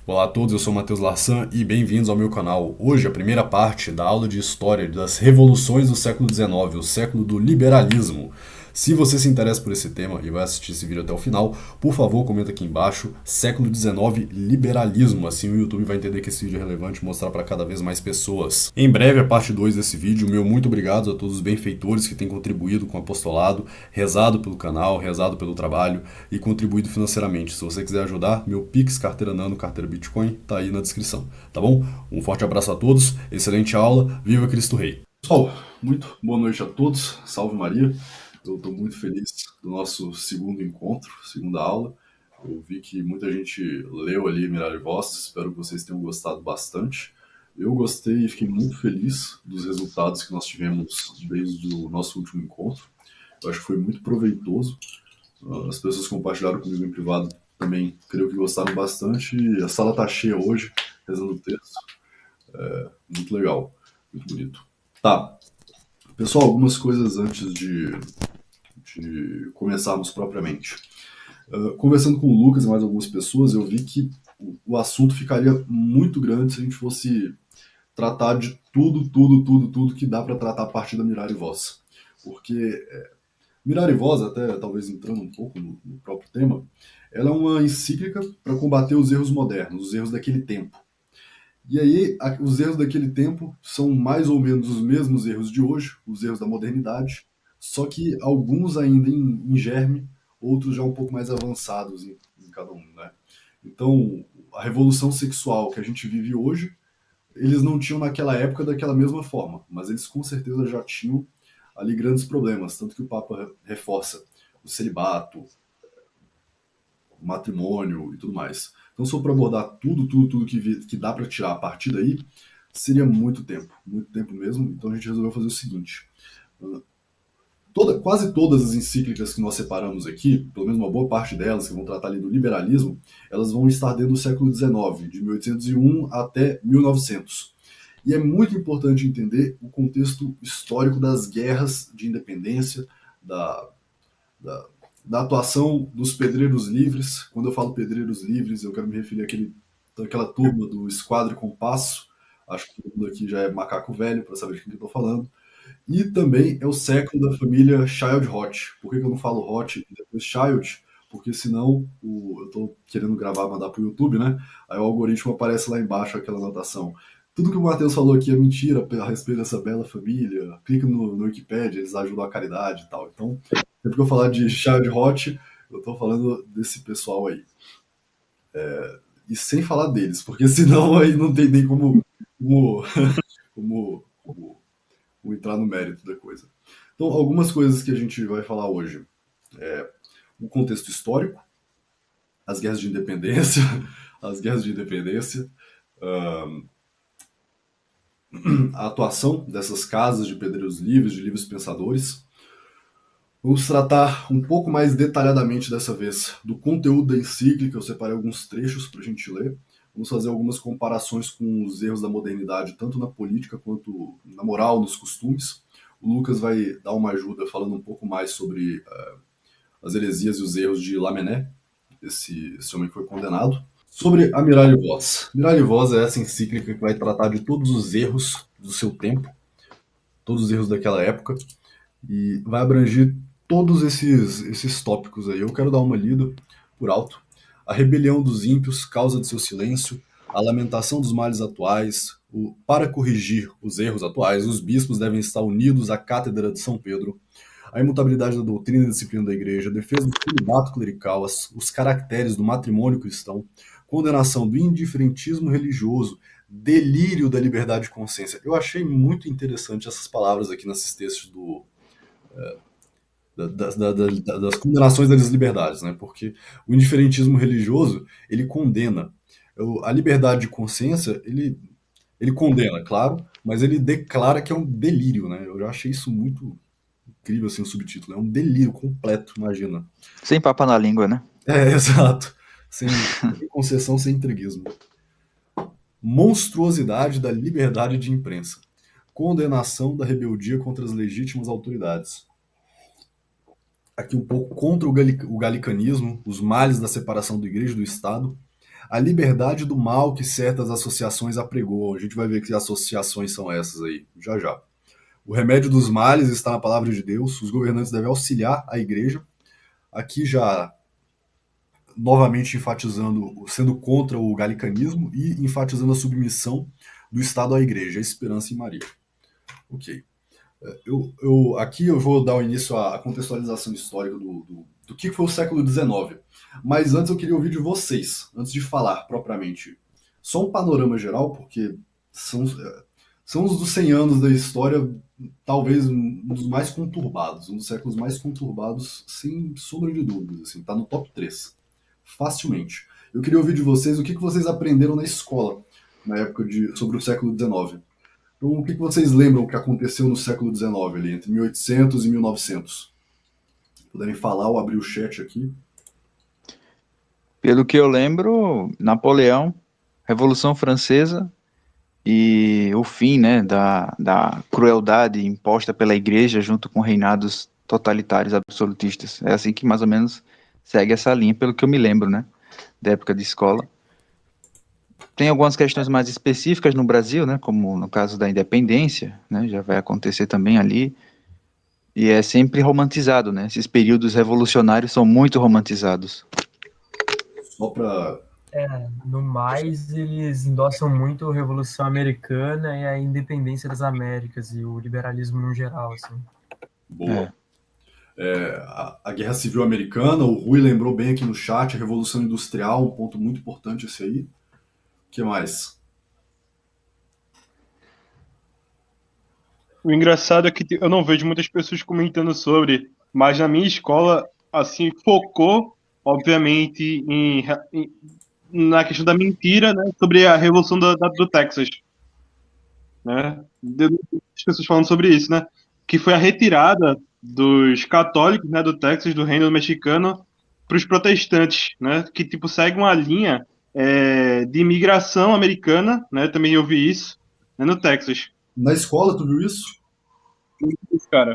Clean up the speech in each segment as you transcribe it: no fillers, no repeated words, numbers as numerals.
Olá a todos, eu sou Matheus Larsan e bem-vindos ao meu canal. Hoje a primeira parte da aula de História das Revoluções do século XIX, o século do liberalismo. Se você se interessa por esse tema e vai assistir esse vídeo até o final, por favor comenta aqui embaixo, século XIX, liberalismo, assim o YouTube vai entender que esse vídeo é relevante e mostrar para cada vez mais pessoas. Em breve a parte 2 desse vídeo, meu muito obrigado a todos os benfeitores que têm contribuído com o apostolado, rezado pelo canal, rezado pelo trabalho e contribuído financeiramente. Se você quiser ajudar, meu Pix, carteira Nano, carteira Bitcoin, tá aí na descrição, tá bom? Um forte abraço a todos, excelente aula, viva Cristo Rei! Pessoal, muito boa noite a todos, salve Maria. Eu estou muito feliz do nosso segundo encontro, segunda aula. Eu vi que muita gente leu ali Mirar Voz, espero que vocês tenham gostado bastante. Eu gostei e fiquei muito feliz dos resultados que nós tivemos desde o nosso último encontro. Eu acho que foi muito proveitoso. As pessoas que compartilharam comigo em privado também, creio que gostaram bastante. A sala está cheia hoje, rezando o texto. Muito legal, muito bonito. Tá, pessoal, algumas coisas antes de começarmos propriamente. Conversando com o Lucas e mais algumas pessoas, eu vi que o assunto ficaria muito grande se a gente fosse tratar de tudo que dá para tratar a partir da Mirar e Voz. Porque Mirar e Voz, até talvez entrando um pouco no próprio tema, ela é uma encíclica para combater os erros modernos, os erros daquele tempo. E aí, os erros daquele tempo são mais ou menos os mesmos erros de hoje, os erros da modernidade, só que alguns ainda em germe, outros já um pouco mais avançados em cada um, né? Então, a revolução sexual que a gente vive hoje, eles não tinham naquela época daquela mesma forma, mas eles com certeza já tinham ali grandes problemas, tanto que o Papa reforça o celibato, o matrimônio e tudo mais. Então, se for para abordar tudo que dá para tirar a partir daí, seria muito tempo mesmo. Então, a gente resolveu fazer o seguinte: quase todas as encíclicas que nós separamos aqui, pelo menos uma boa parte delas, que vão tratar ali do liberalismo, elas vão estar dentro do século XIX, de 1801 até 1900. E é muito importante entender o contexto histórico das guerras de independência, da, da, da atuação dos pedreiros livres. Quando eu falo pedreiros livres, eu quero me referir àquela turma do Esquadro e Compasso. Acho que todo mundo aqui já é macaco velho para saber de quem eu estou falando. E também é o século da família Child-Hot. Por que eu não falo Hot e depois Child? Porque senão eu estou querendo gravar, mandar para o YouTube, né? Aí o algoritmo aparece lá embaixo aquela anotação. Tudo que o Matheus falou aqui é mentira a respeito dessa bela família. Clica no Wikipedia, eles ajudam a caridade e tal. Então, sempre que eu falar de Child-Hot, eu estou falando desse pessoal aí. E sem falar deles, porque senão aí não tem nem como, como, como entrar no mérito da coisa. Então, algumas coisas que a gente vai falar hoje. O contexto histórico, as guerras de independência, as guerras de independência, a atuação dessas casas de pedreiros livres, de livres pensadores. Vamos tratar um pouco mais detalhadamente dessa vez do conteúdo da encíclica. Eu separei alguns trechos para a gente ler. Vamos fazer algumas comparações com os erros da modernidade, tanto na política quanto na moral, nos costumes. O Lucas vai dar uma ajuda falando um pouco mais sobre as heresias e os erros de Lamennais, esse homem que foi condenado. Sobre a Miralha Voz. Miralha Voz é essa encíclica que vai tratar de todos os erros do seu tempo, todos os erros daquela época, e vai abranger todos esses tópicos aí. Eu quero dar uma lida por alto. A rebelião dos ímpios, causa de seu silêncio, a lamentação dos males atuais, para corrigir os erros atuais, os bispos devem estar unidos à cátedra de São Pedro, a imutabilidade da doutrina e disciplina da igreja, a defesa do celibato clerical, os caracteres do matrimônio cristão, condenação do indiferentismo religioso, delírio da liberdade de consciência. Eu achei muito interessante essas palavras aqui nesses textos das condenações das liberdades, né? Porque o indiferentismo religioso, ele condena. A liberdade de consciência, ele condena, claro, mas ele declara que é um delírio, né? Eu já achei isso muito incrível, assim, o subtítulo. É um delírio completo, imagina. Sem papa na língua, né? Exato. Sem concessão, sem entreguismo. Monstruosidade da liberdade de imprensa. Condenação da rebeldia contra as legítimas autoridades. Aqui um pouco contra o galicanismo, os males da separação da igreja e do Estado, A liberdade do mal que certas associações apregoam. A gente vai ver que associações são essas aí, já já. O remédio dos males está na palavra de Deus. Os governantes devem auxiliar a igreja. Aqui já novamente enfatizando, sendo contra o galicanismo e enfatizando a submissão do Estado à igreja, a esperança em Maria. Ok. Aqui eu vou dar o início à contextualização histórica do que foi o século XIX. Mas antes eu queria ouvir de vocês, antes de falar propriamente. Só um panorama geral, porque são os dos 100 anos da história, talvez um dos mais conturbados, um dos séculos mais conturbados, sem sombra de dúvidas. Assim, tá no top 3 facilmente. Eu queria ouvir de vocês o que vocês aprenderam na escola na época sobre o século XIX. Então, o que vocês lembram que aconteceu no século XIX, ali, entre 1800 e 1900? Puderem falar ou abrir o chat aqui. Pelo que eu lembro, Napoleão, Revolução Francesa e o fim, né, da crueldade imposta pela igreja junto com reinados totalitários absolutistas. É assim que mais ou menos segue essa linha, pelo que eu me lembro, né, da época de escola. Tem algumas questões mais específicas no Brasil, né, como no caso da independência, né, já vai acontecer também ali, e é sempre romantizado, né, esses períodos revolucionários são muito romantizados. Só para. No mais, eles endossam muito a Revolução Americana e a independência das Américas e o liberalismo no geral, assim. Boa. A Guerra Civil Americana, o Rui lembrou bem aqui no chat, a Revolução Industrial, um ponto muito importante esse aí. O que mais? O engraçado é que eu não vejo muitas pessoas comentando sobre, mas na minha escola, assim, focou, obviamente, na questão da mentira, né, sobre a Revolução do Texas, né? As pessoas falando sobre isso, né? Que foi a retirada dos católicos, né, do Texas, do Reino Mexicano, para os protestantes, né? Que tipo segue uma linha de imigração americana, né? Também ouvi isso, né, no Texas. Na escola, tu viu isso? Cara,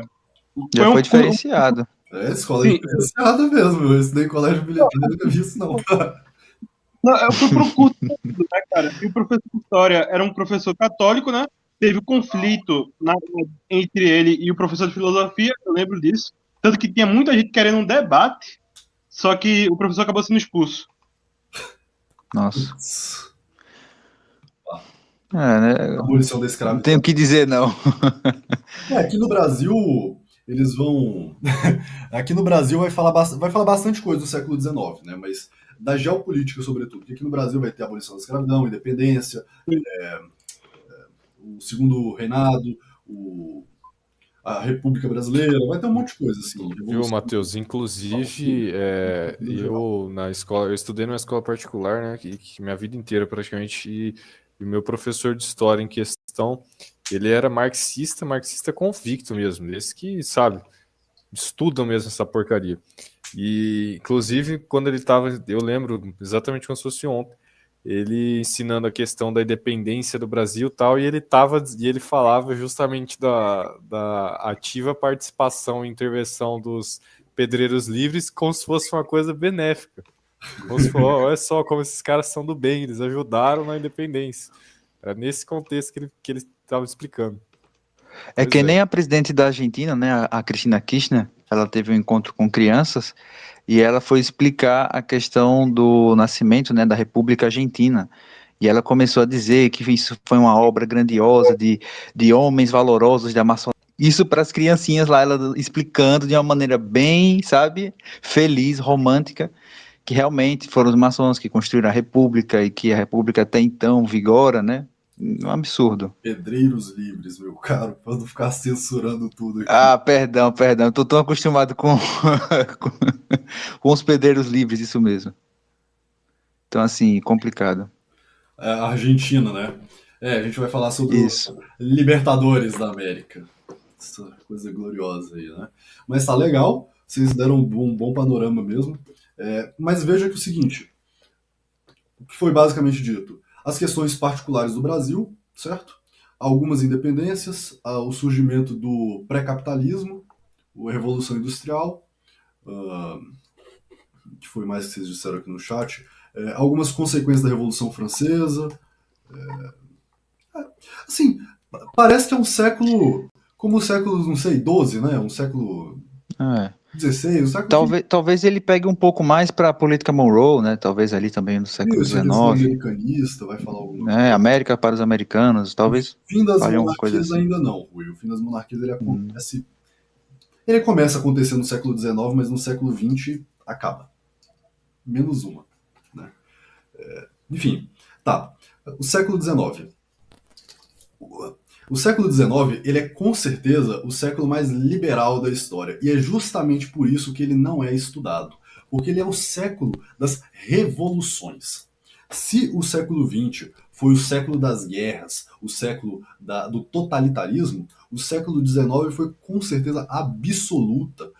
Já foi diferenciado. A escola é diferenciada mesmo. Eu estudei em colégio militar, eu nunca vi isso, não. Não, eu fui para um curso, né, cara? E o professor de história era um professor católico, né? Teve conflito entre ele e o professor de filosofia, eu lembro disso. Tanto que tinha muita gente querendo um debate, só que o professor acabou sendo expulso. Nossa. Né? Abolição da escravidão. Não tenho o que dizer, não. Aqui no Brasil, eles vão. Aqui no Brasil vai falar bastante coisa do século XIX, né? Mas da geopolítica, sobretudo. Porque aqui no Brasil vai ter a abolição da escravidão, independência, o segundo reinado, a República Brasileira, vai ter um monte de coisa assim. Viu, Matheus? Inclusive, eu na escola, eu estudei numa escola particular, né? Que minha vida inteira praticamente, e o meu professor de história em questão, ele era marxista convicto mesmo, desse que, sabe, estudam mesmo essa porcaria. E, inclusive, quando ele estava, eu lembro exatamente como se fosse ontem, ele ensinando a questão da independência do Brasil e tal, e ele falava justamente da ativa participação e intervenção dos pedreiros livres como se fosse uma coisa benéfica. Como se fosse, olha só como esses caras são do bem, eles ajudaram na independência. Era nesse contexto que ele estava explicando. É que nem a presidente da Argentina, né, a Cristina Kirchner, ela teve um encontro com crianças e ela foi explicar a questão do nascimento, né, da República Argentina. E ela começou a dizer que isso foi uma obra grandiosa de homens valorosos da maçonaria. Isso para as criancinhas lá, ela explicando de uma maneira bem, sabe, feliz, romântica, que realmente foram os maçons que construíram a República e que a República até então vigora, né? Um absurdo. Pedreiros livres, meu caro, pra não ficar censurando tudo aqui. Ah, perdão. Tô tão acostumado com os pedreiros livres, isso mesmo. Então, assim, complicado. A Argentina, né? A gente vai falar sobre Isso. os Libertadores da América. Essa coisa gloriosa aí, né? Mas tá legal, vocês deram um bom panorama mesmo. Mas veja que é o seguinte, o que foi basicamente dito? As questões particulares do Brasil, certo? Algumas independências, o surgimento do pré-capitalismo, a Revolução Industrial, que foi mais que vocês disseram aqui no chat, algumas consequências da Revolução Francesa. Assim, parece que é um século, como o século, não sei, XII, né? Um século É. XVI, um século Talvez ele pegue um pouco mais para a política Monroe, né? Talvez ali também no século XX, a questão XIX, americanista, vai falar alguma né? coisa. América para os americanos, talvez O fim das fale alguma coisa monarquias assim. ainda não, Rui. O fim das monarquias ele acontece. Ele começa a acontecer no século XIX, mas no século XX acaba. Menos uma. Né? Enfim, tá. O século XIX. O século XIX, ele é com certeza o século mais liberal da história. E é justamente por isso que ele não é estudado. Porque ele é o século das revoluções. Se o século XX foi o século das guerras, o século do totalitarismo, o século XIX foi com certeza absoluta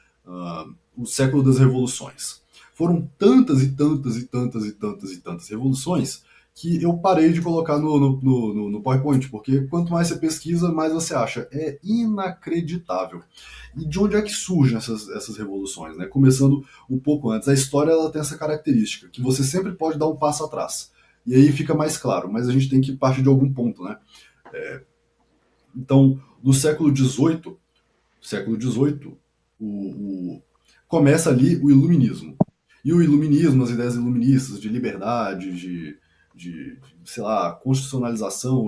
o século das revoluções. Foram tantas e tantas e tantas e tantas e tantas revoluções que eu parei de colocar no PowerPoint, porque quanto mais você pesquisa, mais você acha. É inacreditável. E de onde é que surgem essas revoluções? Né? Começando um pouco antes. A história ela tem essa característica, que você sempre pode dar um passo atrás. E aí fica mais claro, mas a gente tem que partir de algum ponto. Né? Então, no século XVIII, começa ali o iluminismo. E o iluminismo, as ideias iluministas de liberdade, de sei lá, constitucionalização,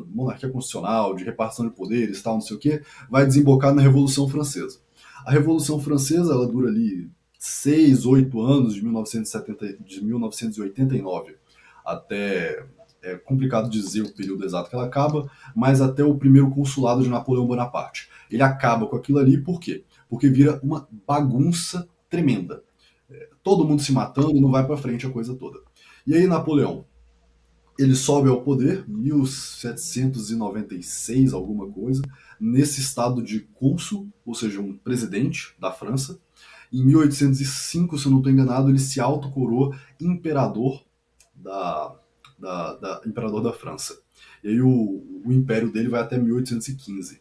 monarquia constitucional, de repartição de poderes, tal, não sei o quê, vai desembocar na Revolução Francesa. A Revolução Francesa ela dura ali 6, 8 anos, de 1989 até... É complicado dizer o período exato que ela acaba, mas até o primeiro consulado de Napoleão Bonaparte. Ele acaba com aquilo ali, por quê? Porque vira uma bagunça tremenda. Todo mundo se matando, não vai para frente a coisa toda. E aí Napoleão, ele sobe ao poder, 1796, alguma coisa, nesse estado de cônsul, ou seja, um presidente da França. Em 1805, se eu não estou enganado, ele se autocoroa imperador imperador da França. E aí o império dele vai até 1815.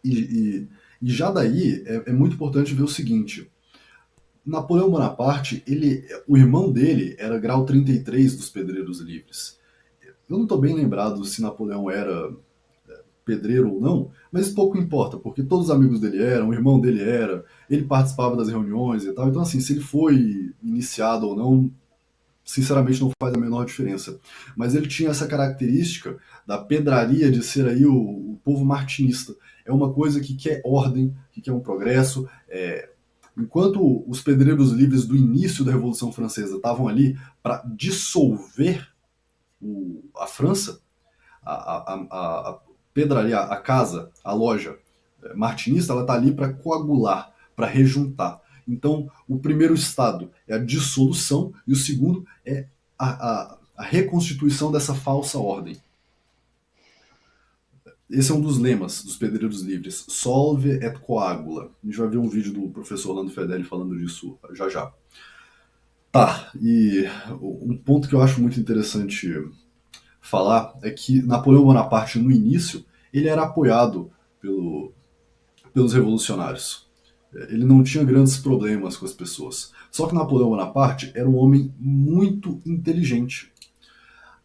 E já daí é muito importante ver o seguinte: Napoleão Bonaparte, o irmão dele era grau 33 dos Pedreiros Livres. Eu não estou bem lembrado se Napoleão era pedreiro ou não, mas pouco importa, porque todos os amigos dele eram, o irmão dele era, ele participava das reuniões e tal. Então, assim, se ele foi iniciado ou não, sinceramente não faz a menor diferença. Mas ele tinha essa característica da pedraria de ser aí o povo martinista. É uma coisa que quer ordem, que quer um progresso. Enquanto os pedreiros livres do início da Revolução Francesa estavam ali para dissolver a França, a pedraria, a casa, a loja martinista, ela está ali para coagular, para rejuntar. Então, o primeiro estado é a dissolução e o segundo é a reconstituição dessa falsa ordem. Esse é um dos lemas dos Pedreiros Livres, solve et coagula. A gente vai ver um vídeo do professor Orlando Fedeli falando disso já já. Tá, e um ponto que eu acho muito interessante falar é que Napoleão Bonaparte, no início, ele era apoiado pelos revolucionários. Ele não tinha grandes problemas com as pessoas. Só que Napoleão Bonaparte era um homem muito inteligente.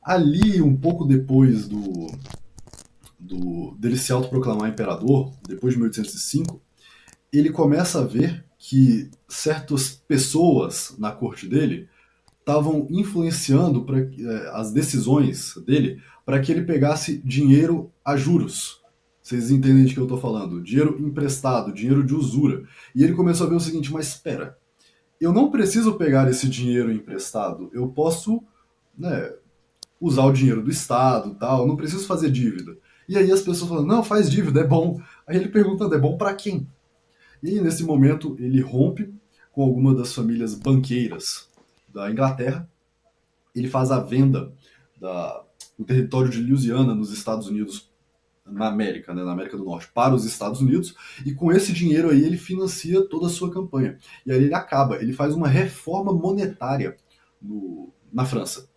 Ali, um pouco depois dele se autoproclamar imperador, depois de 1805, ele começa a ver que certas pessoas na corte dele estavam influenciando as decisões dele para que ele pegasse dinheiro a juros. Vocês entendem de que eu estou falando? Dinheiro emprestado, dinheiro de usura. E ele começou a ver o seguinte: mas espera, eu não preciso pegar esse dinheiro emprestado, eu posso usar o dinheiro do Estado, tal, eu não preciso fazer dívida. E aí as pessoas falam: não, faz dívida, é bom. Aí ele pergunta: é bom para quem? E aí, nesse momento ele rompe com alguma das famílias banqueiras da Inglaterra, ele faz a venda do território de Louisiana nos Estados Unidos, na América, na América do Norte, para os Estados Unidos, e com esse dinheiro aí ele financia toda a sua campanha. E aí ele faz uma reforma monetária na França.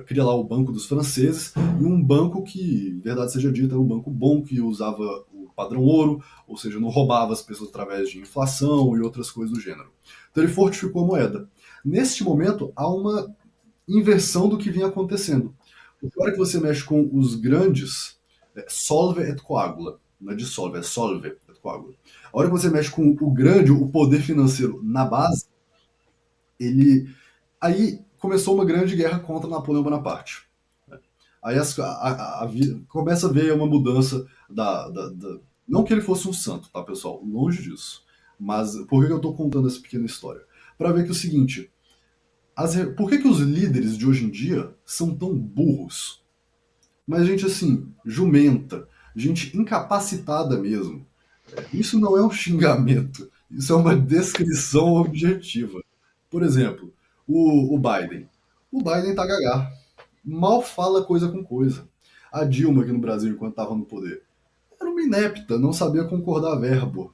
Cria lá o Banco dos Franceses, e um banco que, verdade seja dita, era um banco bom, que usava o padrão ouro, ou seja, não roubava as pessoas através de inflação e outras coisas do gênero. Então ele fortificou a moeda. Neste momento, há uma inversão do que vinha acontecendo. Porque a hora que você mexe com os grandes, solve et coagula. Não é dissolve, é solve et coagula. A hora que você mexe com o grande, o poder financeiro na base, aí começou uma grande guerra contra Napoleão Bonaparte. Aí começa a ver uma mudança não que ele fosse um santo, tá, pessoal? Longe disso. Mas por que eu estou contando essa pequena história? Para ver que é o seguinte, por que os líderes de hoje em dia são tão burros? Mas gente assim, jumenta, gente incapacitada mesmo. Isso não é um xingamento, isso é uma descrição objetiva. Por exemplo, o Biden. O Biden tá gagá. Mal fala coisa com coisa. A Dilma aqui no Brasil, enquanto estava no poder, era uma inepta, não sabia concordar verbo.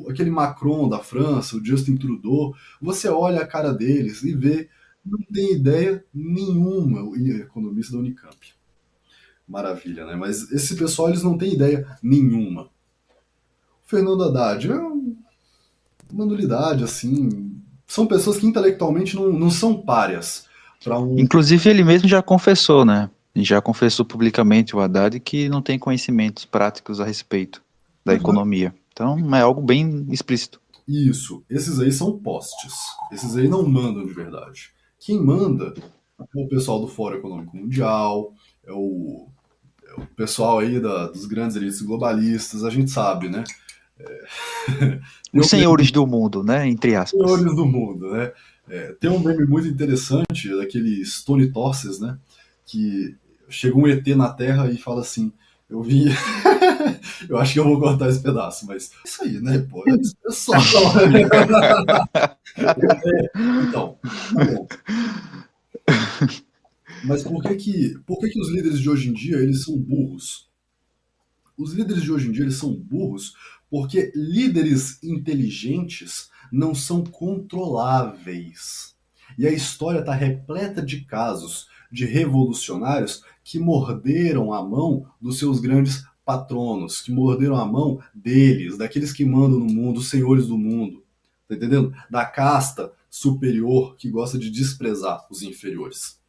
Aquele Macron da França, o Justin Trudeau, você olha a cara deles e vê, não tem ideia nenhuma, o economista da Unicamp. Maravilha, né? Mas esse pessoal, eles não têm ideia nenhuma. O Fernando Haddad é uma nulidade, assim. São pessoas que intelectualmente não são párias. Inclusive ele mesmo já confessou, né? Já confessou publicamente o Haddad que não tem conhecimentos práticos a respeito da economia. Então é algo bem explícito. Isso. Esses aí são postes. Esses aí não mandam de verdade. Quem manda é o pessoal do Fórum Econômico Mundial, é o pessoal aí dos grandes elites globalistas, a gente sabe, né? Os senhores do mundo, né? Entre aspas. Senhores do mundo, né? Tem um meme muito interessante daquele Stone Torces, né? Que chega um ET na Terra e fala assim, eu vi... eu acho que eu vou cortar esse pedaço, mas isso aí, né, pô? É só... Então, tá bom. Mas por que os líderes de hoje em dia, eles são burros? Os líderes de hoje em dia, eles são burros porque líderes inteligentes não são controláveis. E a história está repleta de casos de revolucionários que morderam a mão dos seus grandes patronos, que morderam a mão deles, daqueles que mandam no mundo, os senhores do mundo, tá entendendo? Da casta superior que gosta de desprezar os inferiores.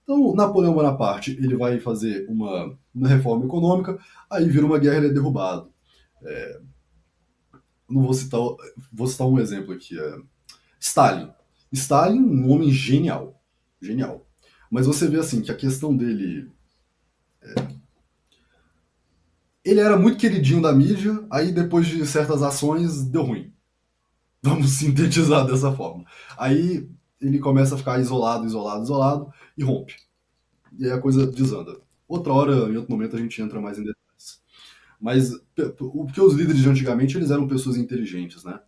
Então, Napoleão Bonaparte, ele vai fazer uma reforma econômica, aí vira uma guerra e ele é derrubado. Não vou citar um exemplo aqui. Stalin. Stalin, um homem genial. Genial. Mas você vê assim, que a questão dele... ele era muito queridinho da mídia, aí depois de certas ações, deu ruim. Vamos sintetizar dessa forma. Aí ele começa a ficar isolado e rompe. E aí a coisa desanda. Outra hora, em outro momento, a gente entra mais em detalhes. Mas porque os líderes de antigamente, eles eram pessoas inteligentes, né?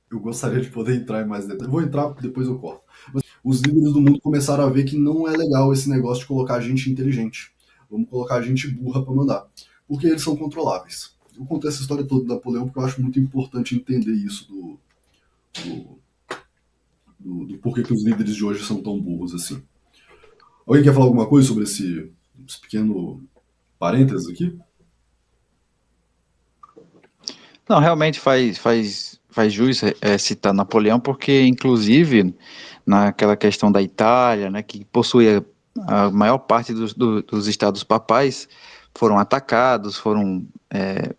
Eu gostaria de poder entrar em mais detalhes. Vou entrar, depois eu corto. Mas os líderes do mundo começaram a ver que não é legal esse negócio de colocar gente inteligente. Vamos colocar gente burra para mandar. Porque eles são controláveis. Eu contei essa história toda do Napoleão porque eu acho muito importante entender isso do porquê que os líderes de hoje são tão burros assim. Alguém quer falar alguma coisa sobre esse pequeno parênteses aqui? Não, realmente faz jus citar Napoleão, porque inclusive naquela questão da Itália, né, que possuía a maior parte dos estados papais, foram atacados, foram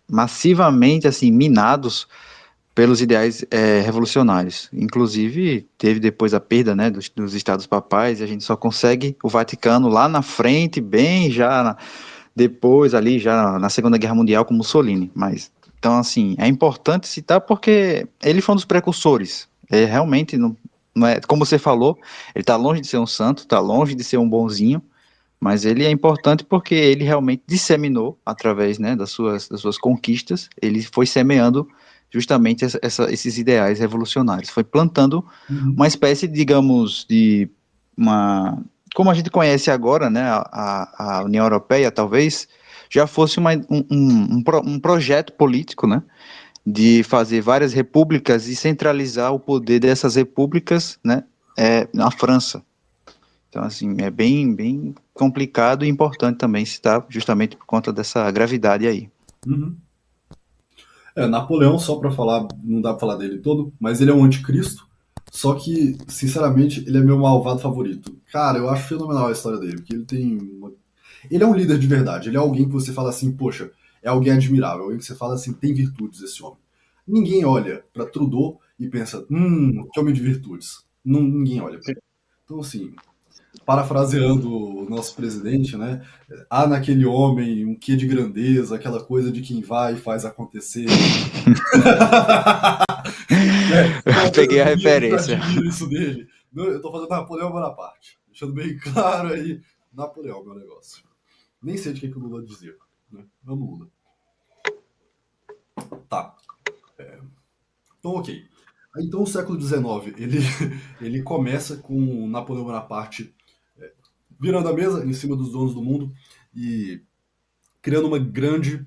massivamente assim minados pelos ideais revolucionários. Inclusive teve depois a perda, né, dos estados papais, e a gente só consegue o Vaticano lá na frente, bem já depois ali já na Segunda Guerra Mundial com Mussolini. Mas então assim é importante citar porque ele foi um dos precursores. Realmente não é como você falou, ele está longe de ser um santo, está longe de ser um bonzinho. Mas ele é importante porque ele realmente disseminou, através, né, das suas conquistas, ele foi semeando justamente esses ideais revolucionários. Foi plantando uma espécie, digamos, como a gente conhece agora, né, a União Europeia, talvez, já fosse um projeto político, né, de fazer várias repúblicas e centralizar o poder dessas repúblicas, né, na França. Então, assim, é bem complicado e importante também citar, justamente por conta dessa gravidade aí. Uhum. Napoleão, só pra falar, não dá pra falar dele todo, mas ele é um anticristo, só que, sinceramente, ele é meu malvado favorito. Cara, eu acho fenomenal a história dele, porque ele é um líder de verdade, ele é alguém que você fala assim, poxa, é alguém admirável, alguém que você fala assim, tem virtudes esse homem. Ninguém olha pra Trudeau e pensa, que homem de virtudes. Ninguém olha pra ele. Então, assim, parafraseando o nosso presidente, né? Há naquele homem um quê de grandeza, aquela coisa de quem vai e faz acontecer. Eu peguei a Eu referência. admiro isso dele. Eu tô fazendo Napoleão Bonaparte. Deixando bem claro aí, Napoleão, meu negócio. Nem sei de que o Lula dizia. Né? Vamos, Lula. Tá. Então, ok. Então, o século XIX, ele começa com Napoleão Bonaparte virando a mesa em cima dos donos do mundo e criando uma grande...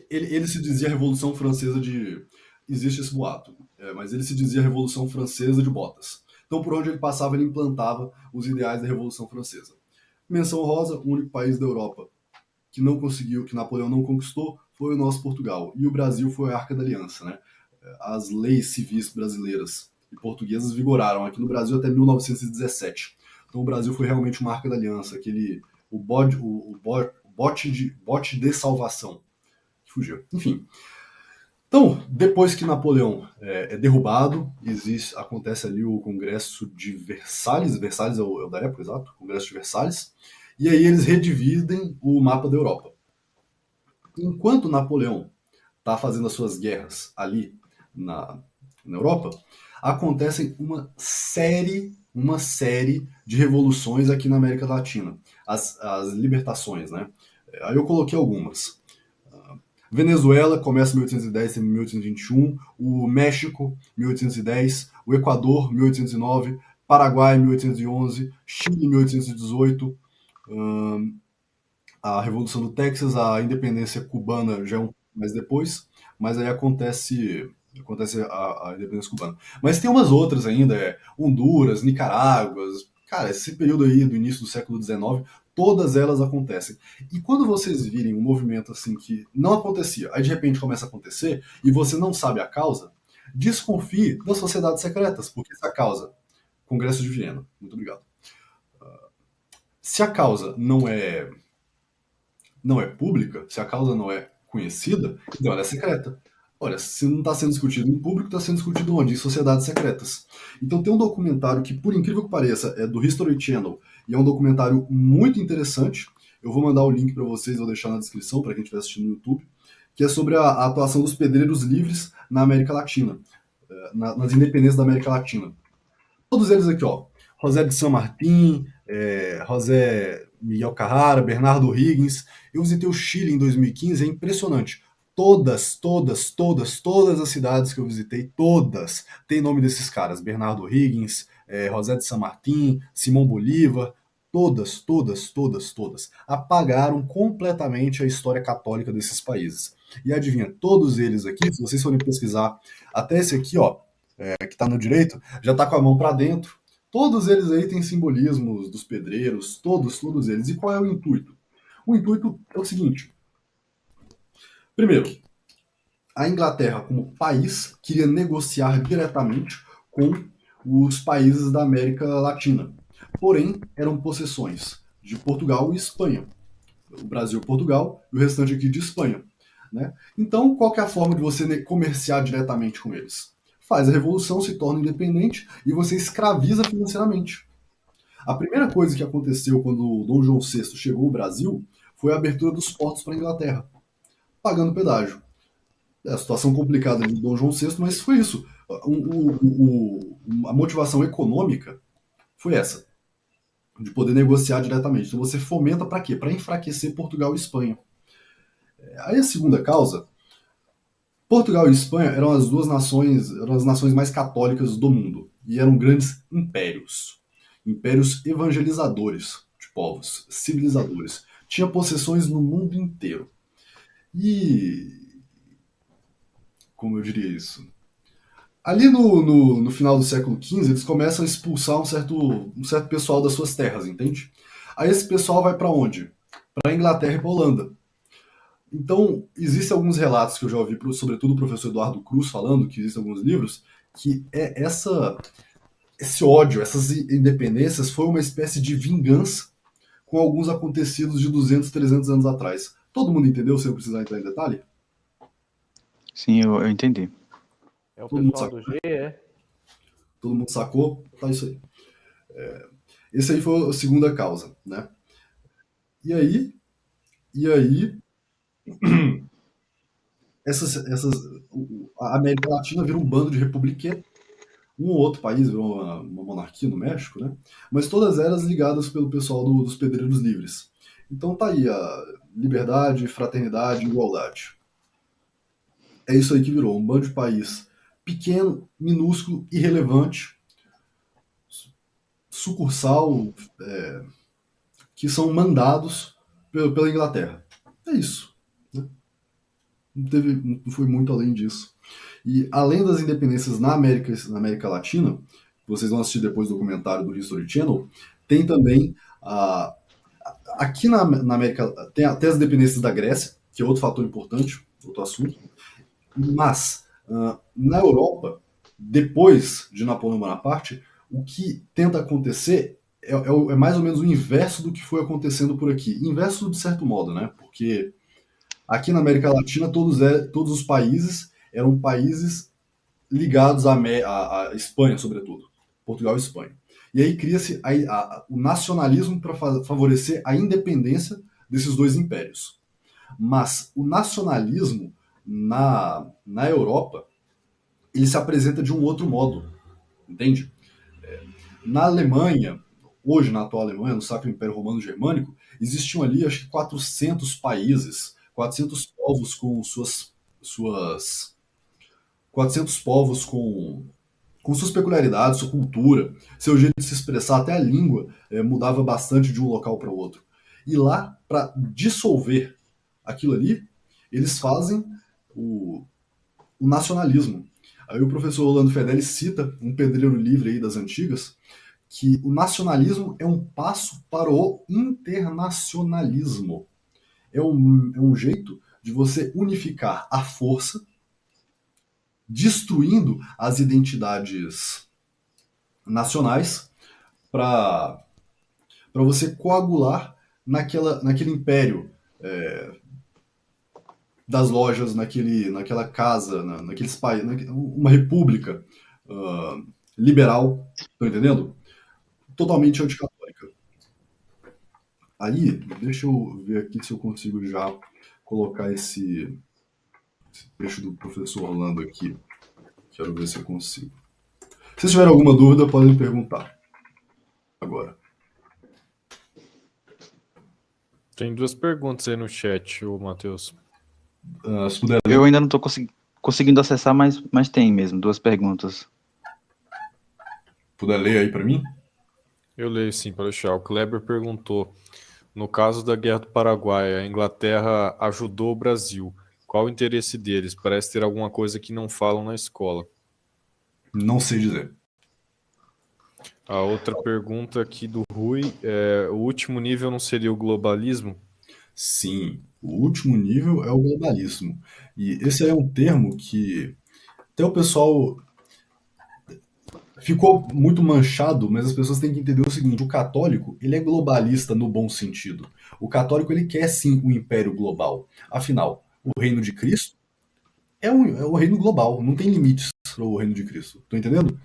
Ele se dizia Revolução Francesa de... Existe esse boato, mas ele se dizia Revolução Francesa de Botas. Então, por onde ele passava, ele implantava os ideais da Revolução Francesa. Menção rosa, o único país da Europa que não conseguiu, que Napoleão não conquistou, foi o nosso Portugal. E o Brasil foi a Arca da Aliança, né? As leis civis brasileiras e portuguesas vigoraram aqui no Brasil até 1917. Então o Brasil foi realmente uma Arca da Aliança, o bote de salvação que fugiu. Enfim. Então, depois que Napoleão é derrubado, acontece ali o Congresso de Versalhes, Versalhes é o da época, exato, Congresso de Versalhes, e aí eles redividem o mapa da Europa. Enquanto Napoleão está fazendo as suas guerras ali na Europa, acontecem uma série de revoluções aqui na América Latina, as libertações, né? Aí eu coloquei algumas. Venezuela começa em 1810 e 1821, o México 1810, o Equador 1809, Paraguai 1811, Chile 1818, a Revolução do Texas, a independência cubana já é um pouco mais depois, mas aí acontece a independência cubana. Mas tem umas outras ainda, Honduras, Nicarágua, cara, esse período aí do início do século XIX, todas elas acontecem. E quando vocês virem um movimento assim que não acontecia, aí de repente começa a acontecer, e você não sabe a causa, desconfie das sociedades secretas, porque essa causa, Congresso de Viena, muito obrigado. Se a causa não é pública, se a causa não é conhecida, então ela é secreta. Olha, se não está sendo discutido em público, está sendo discutido onde? Em sociedades secretas. Então tem um documentário que, por incrível que pareça, é do History Channel, e é um documentário muito interessante. Eu vou mandar o link para vocês, vou deixar na descrição para quem estiver assistindo no YouTube, que é sobre a atuação dos pedreiros livres na América Latina, nas independências da América Latina. Todos eles aqui, ó. José de San Martín, José Miguel Carrara, Bernardo Higgins. Eu visitei o Chile em 2015, é impressionante. Todas as cidades que eu visitei, todas, tem nome desses caras. Bernardo Higgins, José de San Martín, Simão Bolívar, todas apagaram completamente a história católica desses países. E adivinha, todos eles aqui, se vocês forem pesquisar, até esse aqui, ó, que está no direito, já está com a mão para dentro. Todos eles aí têm simbolismos dos pedreiros, todos eles. E qual é o intuito? O intuito é o seguinte. Primeiro, a Inglaterra, como país, queria negociar diretamente com os países da América Latina. Porém, eram possessões de Portugal e Espanha. O Brasil, Portugal e o restante aqui de Espanha. Né? Então, qual que é a forma de você comerciar diretamente com eles? Faz a revolução, se torna independente e você escraviza financeiramente. A primeira coisa que aconteceu quando Dom João VI chegou ao Brasil foi a abertura dos portos para a Inglaterra, pagando pedágio. É a situação complicada de Dom João VI, mas foi isso. A motivação econômica foi essa, de poder negociar diretamente. Então você fomenta para quê? Para enfraquecer Portugal e Espanha. Aí a segunda causa, Portugal e Espanha eram as duas nações, eram as nações mais católicas do mundo, e eram grandes impérios evangelizadores de povos, civilizadores. Tinha possessões no mundo inteiro. E como eu diria isso? Ali no final do século XV, eles começam a expulsar um certo pessoal das suas terras, entende? Aí esse pessoal vai para onde? Para a Inglaterra e para a Holanda. Então, existem alguns relatos que eu já ouvi, sobretudo o professor Eduardo Cruz falando, que existem alguns livros, que esse ódio, essas independências foi uma espécie de vingança com alguns acontecidos de 200, 300 anos atrás. Todo mundo entendeu, sem eu precisar entrar em detalhe? Sim, eu entendi. É o Todo mundo pessoal do G, é? Todo mundo sacou? Tá isso aí. Esse aí foi a segunda causa, né? E aí, a América Latina vira um bando de republicanos. Um ou outro país virou uma monarquia no México, né? Mas todas elas ligadas pelo pessoal dos pedreiros livres. Então tá aí a liberdade, fraternidade, igualdade. É isso aí que virou um bando de país pequeno, minúsculo, irrelevante, sucursal, que são mandados pela Inglaterra. É isso. Né? Não foi muito além disso. E além das independências na América Latina, vocês vão assistir depois do documentário do History Channel, tem também aqui na América tem até as independências da Grécia, que é outro fator importante, outro assunto. Mas na Europa, depois de Napoleão Bonaparte, o que tenta acontecer é mais ou menos o inverso do que foi acontecendo por aqui. Inverso de certo modo, né? Porque aqui na América Latina todos os países eram países ligados à Espanha, sobretudo. Portugal e Espanha. E aí cria-se o nacionalismo para favorecer a independência desses dois impérios. Mas o nacionalismo na Europa, ele se apresenta de um outro modo, entende? Na Alemanha, hoje na atual Alemanha, no Sacro Império Romano Germânico, existiam ali, acho que 400 países, 400 povos com suas 400 povos com suas peculiaridades, sua cultura, seu jeito de se expressar, até a língua mudava bastante de um local para o outro. E lá, para dissolver aquilo ali, eles fazem o nacionalismo. Aí o professor Orlando Fedeli cita um pedreiro livre aí das antigas, que o nacionalismo é um passo para o internacionalismo. É um jeito de você unificar a força, destruindo as identidades nacionais para você coagular naquele império das lojas, naquela casa, naqueles países, uma república liberal, tá entendendo? Totalmente anticatólica. Aí, deixa eu ver aqui se eu consigo já colocar esse trecho do professor Orlando aqui. Quero ver se eu consigo. Se vocês tiverem alguma dúvida, podem me perguntar. Agora. Tem duas perguntas aí no chat, ô Matheus. Se puder ler. Eu ainda não estou conseguindo acessar, mas tem mesmo, duas perguntas. Puder ler aí para mim? Eu leio sim, para deixar. O Kleber perguntou: no caso da Guerra do Paraguai, a Inglaterra ajudou o Brasil. Qual o interesse deles? Parece ter alguma coisa que não falam na escola. Não sei dizer. A outra pergunta aqui do Rui é: o último nível não seria o globalismo? Sim, o último nível é o globalismo. E esse aí é um termo que até o pessoal ficou muito manchado, mas as pessoas têm que entender o seguinte: o católico, ele é globalista no bom sentido. O católico, ele quer sim um império global. Afinal, o reino de Cristo é o reino global, não tem limites para o reino de Cristo. Estão entendendo?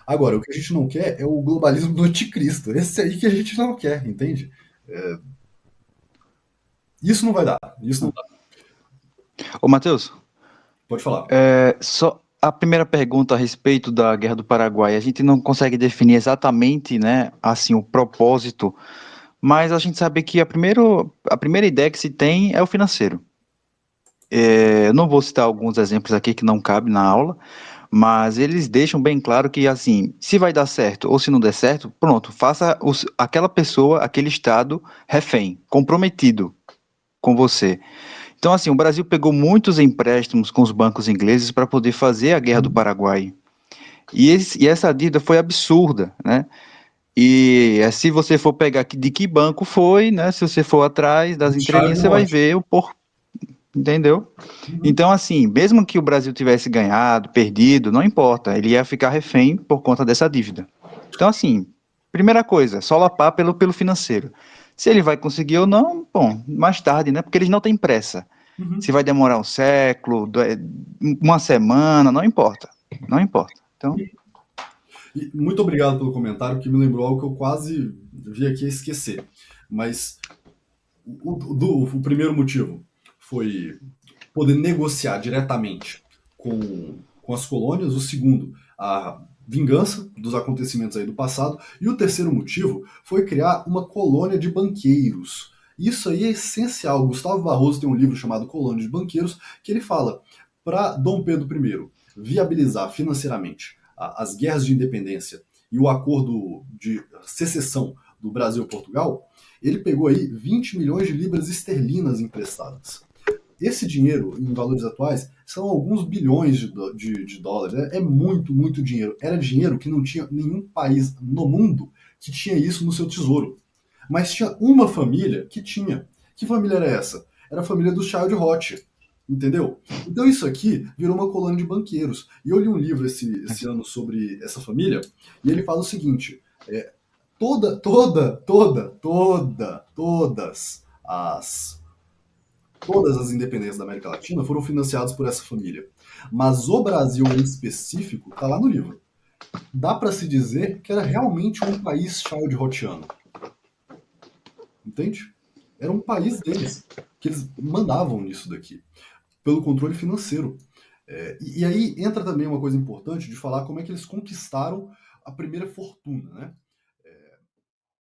Agora, o que a gente não quer é o globalismo do anticristo. Esse aí que a gente não quer, entende? Isso não vai dar. Isso não dá. Ô, Matheus, Pode falar. só a primeira pergunta a respeito da Guerra do Paraguai, a gente não consegue definir exatamente, né, assim, o propósito, mas a gente sabe que a primeira ideia que se tem é o financeiro. Eu não vou citar alguns exemplos aqui que não cabem na aula, mas eles deixam bem claro que, assim, se vai dar certo ou se não der certo, pronto, faça aquela pessoa, aquele Estado refém, comprometido com você. Então, assim, o Brasil pegou muitos empréstimos com os bancos ingleses para poder fazer a Guerra do Paraguai. E essa dívida foi absurda, né? E se você for pegar de que banco foi, né? Se você for atrás das entrelinhas, você vai ver o por. Entendeu? Então, assim, mesmo que o Brasil tivesse ganhado, perdido, não importa, ele ia ficar refém por conta dessa dívida. Então, assim, primeira coisa, solapar pelo financeiro. Se ele vai conseguir ou não, bom, mais tarde, né? Porque eles não têm pressa. Se vai demorar um século, uma semana, não importa. Não importa. Então. E muito obrigado pelo comentário, que me lembrou algo que eu quase vi aqui a esquecer. Mas o primeiro motivo foi poder negociar diretamente com as colônias. O segundo, a vingança dos acontecimentos aí do passado. E o terceiro motivo foi criar uma colônia de banqueiros. Isso aí é essencial. Gustavo Barroso tem um livro chamado Colônia de Banqueiros, que ele fala, para Dom Pedro I viabilizar financeiramente as guerras de independência e o acordo de secessão do Brasil e Portugal, ele pegou aí 20 milhões de libras esterlinas emprestadas. Esse dinheiro, em valores atuais, são alguns bilhões de dólares. É muito, muito dinheiro. Era dinheiro que não tinha nenhum país no mundo que tinha isso no seu tesouro. Mas tinha uma família que tinha. Que família era essa? Era a família dos Child-Roth. Entendeu? Então isso aqui virou uma colônia de banqueiros. E eu li um livro esse ano sobre essa família, e ele fala o seguinte, todas as independências da América Latina foram financiadas por essa família. Mas o Brasil em específico, tá lá no livro, dá para se dizer que era realmente um país child-rothiano. Entende? Era um país deles, que eles mandavam nisso daqui, pelo controle financeiro. E aí entra também uma coisa importante de falar como é que eles conquistaram a primeira fortuna, né?